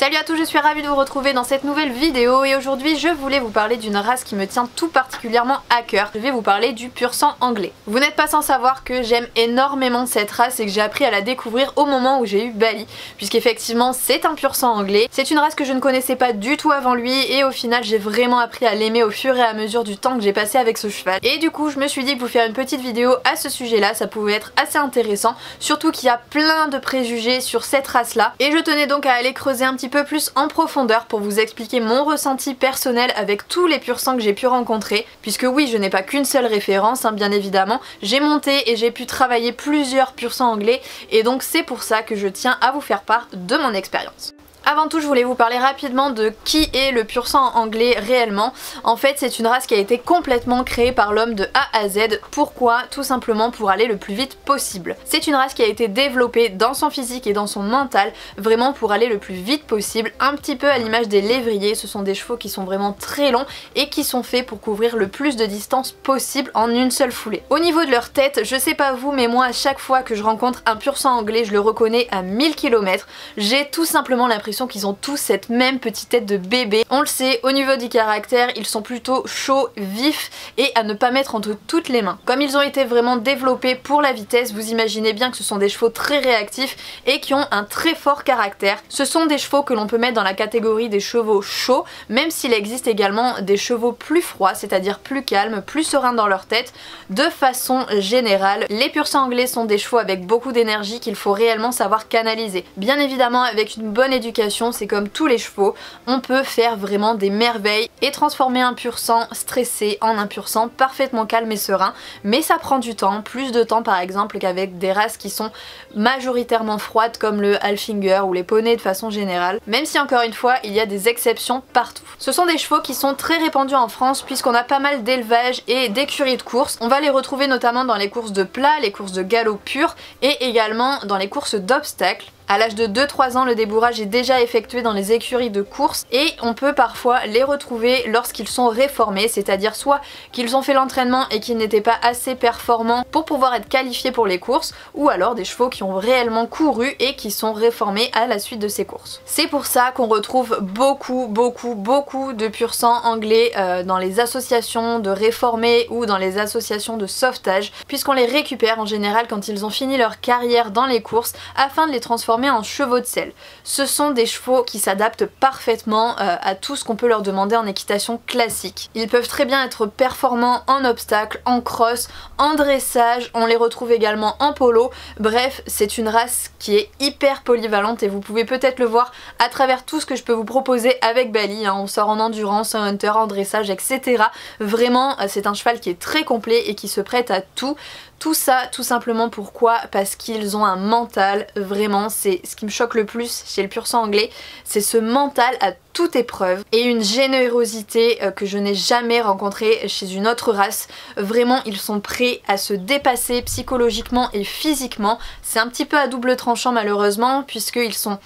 Salut à tous, je suis ravie de vous retrouver dans cette nouvelle vidéo et aujourd'hui je voulais vous parler d'une race qui me tient tout particulièrement à cœur. Je vais vous parler du pur sang anglais. Vous n'êtes pas sans savoir que j'aime énormément cette race et que j'ai appris à la découvrir au moment où j'ai eu Bali, puisqu'effectivement c'est un pur sang anglais. C'est une race que je ne connaissais pas du tout avant lui et au final j'ai vraiment appris à l'aimer au fur et à mesure du temps que j'ai passé avec ce cheval. Et du coup je me suis dit que vous faire une petite vidéo à ce sujet là, ça pouvait être assez intéressant, surtout qu'il y a plein de préjugés sur cette race là. Et je tenais donc à aller creuser un petit peu plus en profondeur pour vous expliquer mon ressenti personnel avec tous les pur sang que j'ai pu rencontrer, puisque oui je n'ai pas qu'une seule référence bien évidemment, j'ai monté et j'ai pu travailler plusieurs pur sang anglais et donc c'est pour ça que je tiens à vous faire part de mon expérience. Avant tout je voulais vous parler rapidement de qui est le pur sang anglais réellement. En fait c'est une race qui a été complètement créée par l'homme de A à Z. Pourquoi? Tout simplement pour aller le plus vite possible. C'est une race qui a été développée dans son physique et dans son mental, vraiment pour aller le plus vite possible, un petit peu à l'image des lévriers. Ce sont des chevaux qui sont vraiment très longs et qui sont faits pour couvrir le plus de distance possible en une seule foulée. Au niveau de leur tête, je sais pas vous mais moi à chaque fois que je rencontre un pur sang anglais je le reconnais à 1000 km. J'ai tout simplement l'impression qu'ils ont tous cette même petite tête de bébé. On le sait, au niveau du caractère, ils sont plutôt chauds, vifs et à ne pas mettre entre toutes les mains. Comme ils ont été vraiment développés pour la vitesse, vous imaginez bien que ce sont des chevaux très réactifs et qui ont un très fort caractère. Ce sont des chevaux que l'on peut mettre dans la catégorie des chevaux chauds, même s'il existe également des chevaux plus froids, c'est-à-dire plus calmes, plus sereins dans leur tête. De façon générale, les pur sang anglais sont des chevaux avec beaucoup d'énergie qu'il faut réellement savoir canaliser. Bien évidemment, avec une bonne éducation, c'est comme tous les chevaux, on peut faire vraiment des merveilles et transformer un pur sang stressé en un pur sang parfaitement calme et serein, mais ça prend du temps, plus de temps par exemple qu'avec des races qui sont majoritairement froides comme le Halfinger ou les poneys de façon générale, même si encore une fois il y a des exceptions partout. Ce sont des chevaux qui sont très répandus en France puisqu'on a pas mal d'élevage et d'écuries de course. On va les retrouver notamment dans les courses de plat, les courses de galop pur et également dans les courses d'obstacles. À l'âge de 2-3 ans, le débourrage est déjà effectué dans les écuries de course et on peut parfois les retrouver lorsqu'ils sont réformés, c'est-à-dire soit qu'ils ont fait l'entraînement et qu'ils n'étaient pas assez performants pour pouvoir être qualifiés pour les courses, ou alors des chevaux qui ont réellement couru et qui sont réformés à la suite de ces courses. C'est pour ça qu'on retrouve beaucoup de pur sang anglais dans les associations de réformés ou dans les associations de sauvetage, puisqu'on les récupère en général quand ils ont fini leur carrière dans les courses afin de les transformer en chevaux de selle. Ce sont des chevaux qui s'adaptent parfaitement à tout ce qu'on peut leur demander en équitation classique. Ils peuvent très bien être performants en obstacle, en cross, en dressage, on les retrouve également en polo. Bref, c'est une race qui est hyper polyvalente et vous pouvez peut-être le voir à travers tout ce que je peux vous proposer avec Bali. On sort en endurance, en hunter, en dressage, etc. Vraiment, c'est un cheval qui est très complet et qui se prête à tout. Tout ça, tout simplement pourquoi? Parce qu'ils ont un mental, vraiment, c'est ce qui me choque le plus chez le pur sang anglais, c'est ce mental à toute épreuve et une générosité que je n'ai jamais rencontrée chez une autre race. Vraiment, ils sont prêts à se dépasser psychologiquement et physiquement. C'est un petit peu à double tranchant malheureusement, puisqu'ils sont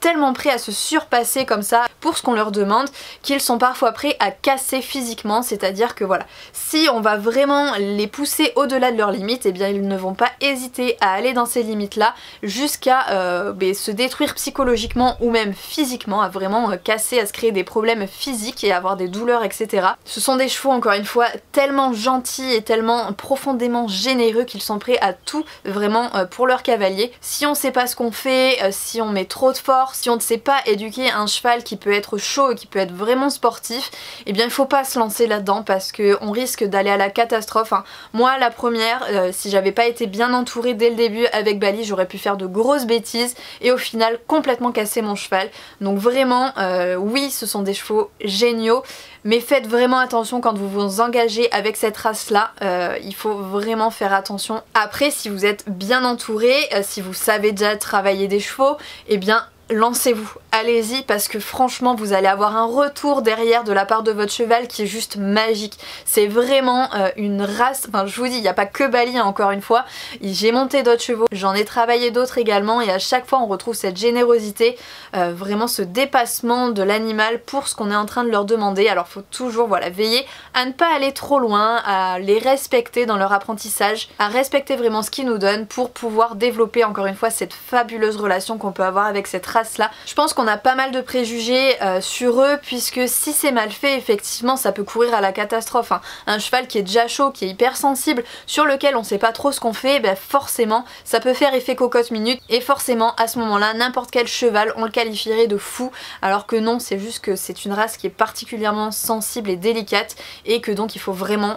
tellement prêts à se surpasser comme ça pour ce qu'on leur demande qu'ils sont parfois prêts à casser physiquement, c'est-à-dire que voilà, si on va vraiment les pousser au-delà de leurs limites, et bien ils ne vont pas hésiter à aller dans ces limites là jusqu'à se détruire psychologiquement ou même physiquement, à vraiment casser, à se créer des problèmes physiques et avoir des douleurs, etc. Ce sont des chevaux encore une fois tellement gentils et tellement profondément généreux qu'ils sont prêts à tout vraiment pour leur cavalier. Si on sait pas ce qu'on fait, si on met trop de force, si on ne sait pas éduquer un cheval qui peut être chaud et qui peut être vraiment sportif, eh bien il faut pas se lancer là-dedans parce qu'on risque d'aller à la catastrophe. Moi la première, si j'avais pas été bien entourée dès le début avec Bali, j'aurais pu faire de grosses bêtises et au final complètement casser mon cheval. Donc vraiment, oui ce sont des chevaux géniaux, mais faites vraiment attention quand vous vous engagez avec cette race là, il faut vraiment faire attention. Après si vous êtes bien entouré, si vous savez déjà travailler des chevaux, eh bien lancez-vous, allez-y parce que franchement vous allez avoir un retour derrière de la part de votre cheval qui est juste magique. C'est vraiment une race, enfin je vous dis il n'y a pas que Bali encore une fois, j'ai monté d'autres chevaux, j'en ai travaillé d'autres également et à chaque fois on retrouve cette générosité, vraiment ce dépassement de l'animal pour ce qu'on est en train de leur demander. Alors faut toujours voilà, veiller à ne pas aller trop loin, à les respecter dans leur apprentissage, à respecter vraiment ce qu'ils nous donnent pour pouvoir développer encore une fois cette fabuleuse relation qu'on peut avoir avec cette race là. Je pense qu'on a pas mal de préjugés sur eux, puisque si c'est mal fait, effectivement ça peut courir à la catastrophe, hein. Un cheval qui est déjà chaud, qui est hyper sensible, sur lequel on sait pas trop ce qu'on fait, bah forcément ça peut faire effet cocotte minute, et forcément à ce moment là n'importe quel cheval on le qualifierait de fou, alors que non, c'est juste que c'est une race qui est particulièrement sensible et délicate, et que donc il faut vraiment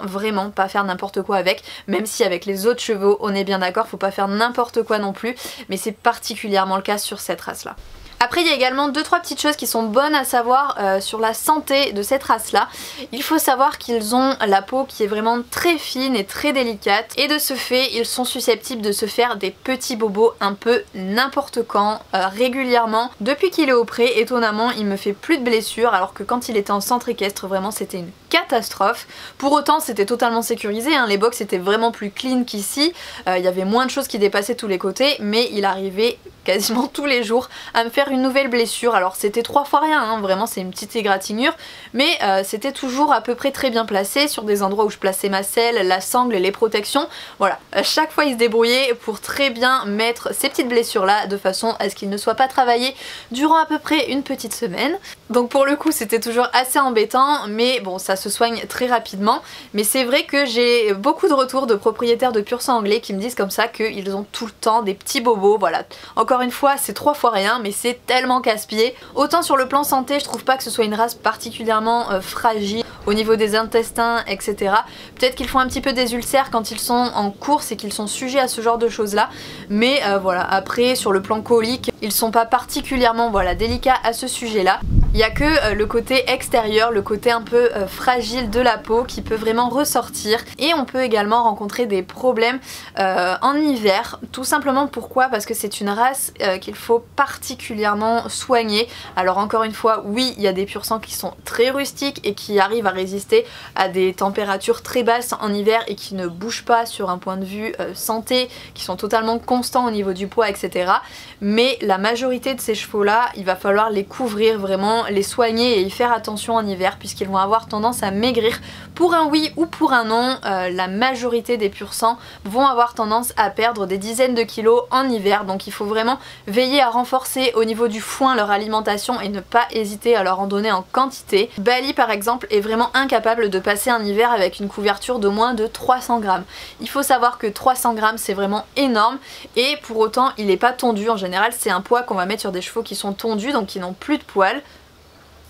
pas faire n'importe quoi avec, même si avec les autres chevaux on est bien d'accord, faut pas faire n'importe quoi non plus, mais c'est particulièrement le cas sur cette race là. Après il y a également 2-3 petites choses qui sont bonnes à savoir sur la santé de cette race là. Il faut savoir qu'ils ont la peau qui est vraiment très fine et très délicate, et de ce fait ils sont susceptibles de se faire des petits bobos un peu n'importe quand, régulièrement. Depuis qu'il est au pré, étonnamment il me fait plus de blessures, alors que quand il était en centre équestre vraiment c'était une catastrophe. Pour autant c'était totalement sécurisé, hein. Les box étaient vraiment plus clean qu'ici, il y avait moins de choses qui dépassaient tous les côtés, mais il arrivait quasiment tous les jours à me faire une nouvelle blessure. Alors c'était 3 fois rien, hein. Vraiment c'est une petite égratignure, mais c'était toujours à peu près très bien placé sur des endroits où je plaçais ma selle, la sangle et les protections. Voilà, à chaque fois il se débrouillait pour très bien mettre ces petites blessures là de façon à ce qu'il ne soit pas travaillé durant à peu près une petite semaine. Donc pour le coup c'était toujours assez embêtant, mais bon ça se soigne très rapidement. Mais c'est vrai que j'ai beaucoup de retours de propriétaires de pur sang anglais qui me disent comme ça qu'ils ont tout le temps des petits bobos. Voilà, encore une fois c'est 3 fois rien, mais c'est tellement casse-pied. Autant sur le plan santé je trouve pas que ce soit une race particulièrement fragile au niveau des intestins, etc. Peut-être qu'ils font un petit peu des ulcères quand ils sont en course et qu'ils sont sujets à ce genre de choses là, mais voilà, après sur le plan colique ils sont pas particulièrement délicats à ce sujet là. Il n'y a que le côté extérieur, le côté un peu fragile de la peau qui peut vraiment ressortir, et on peut également rencontrer des problèmes en hiver, tout simplement pourquoi, parce que c'est une race qu'il faut particulièrement soigner. Alors encore une fois, oui il y a des pur sang qui sont très rustiques et qui arrivent à résister à des températures très basses en hiver et qui ne bougent pas sur un point de vue santé, qui sont totalement constants au niveau du poids, etc. Mais la majorité de ces chevaux là, il va falloir les couvrir vraiment, les soigner et y faire attention en hiver, puisqu'ils vont avoir tendance à maigrir pour un oui ou pour un non. La majorité des pur sang vont avoir tendance à perdre des dizaines de kilos en hiver, donc il faut vraiment veiller à renforcer au niveau du foin leur alimentation et ne pas hésiter à leur en donner en quantité. Bali par exemple est vraiment incapable de passer un hiver avec une couverture de moins de 300 grammes. Il faut savoir que 300 grammes c'est vraiment énorme, et pour autant il n'est pas tondu. En général c'est un poids qu'on va mettre sur des chevaux qui sont tondus, donc qui n'ont plus de poils.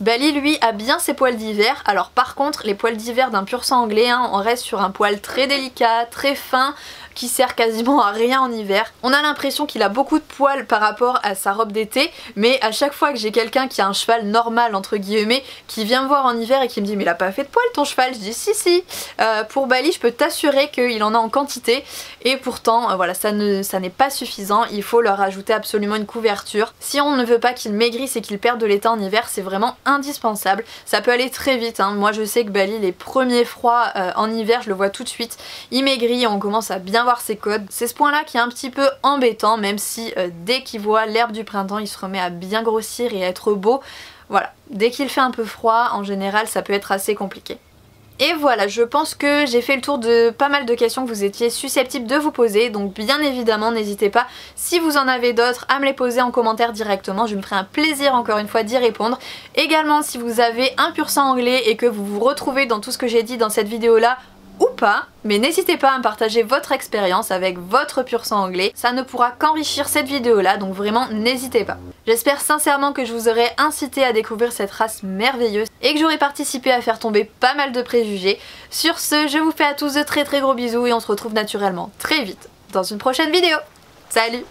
Bali lui a bien ses poils d'hiver. Alors par contre les poils d'hiver d'un pur sang anglais, hein, on reste sur un poil très délicat, très fin, qui sert quasiment à rien en hiver. On a l'impression qu'il a beaucoup de poils par rapport à sa robe d'été, mais à chaque fois que j'ai quelqu'un qui a un cheval normal entre guillemets, qui vient me voir en hiver et qui me dit mais il a pas fait de poils ton cheval, je dis si. Pour Bali je peux t'assurer qu'il en a en quantité, et pourtant voilà, ça n'est pas suffisant. Il faut leur ajouter absolument une couverture. Si on ne veut pas qu'il maigrisse et qu'il perde de l'état en hiver, c'est vraiment indispensable. Ça peut aller très vite, hein. Moi je sais que Bali, les premiers froids en hiver, je le vois tout de suite, il maigrit, on commence à bien voir ses codes. C'est ce point là qui est un petit peu embêtant, même si dès qu'il voit l'herbe du printemps il se remet à bien grossir et à être beau. Voilà, dès qu'il fait un peu froid en général ça peut être assez compliqué. Et voilà, je pense que j'ai fait le tour de pas mal de questions que vous étiez susceptibles de vous poser, donc bien évidemment n'hésitez pas, si vous en avez d'autres, à me les poser en commentaire directement. Je me ferai un plaisir encore une fois d'y répondre. Également si vous avez un pur sang anglais et que vous vous retrouvez dans tout ce que j'ai dit dans cette vidéo là, ou pas, mais n'hésitez pas à me partager votre expérience avec votre pur sang anglais, ça ne pourra qu'enrichir cette vidéo là, donc vraiment n'hésitez pas. J'espère sincèrement que je vous aurai incité à découvrir cette race merveilleuse et que j'aurai participé à faire tomber pas mal de préjugés. Sur ce, je vous fais à tous de très gros bisous et on se retrouve naturellement très vite dans une prochaine vidéo. Salut!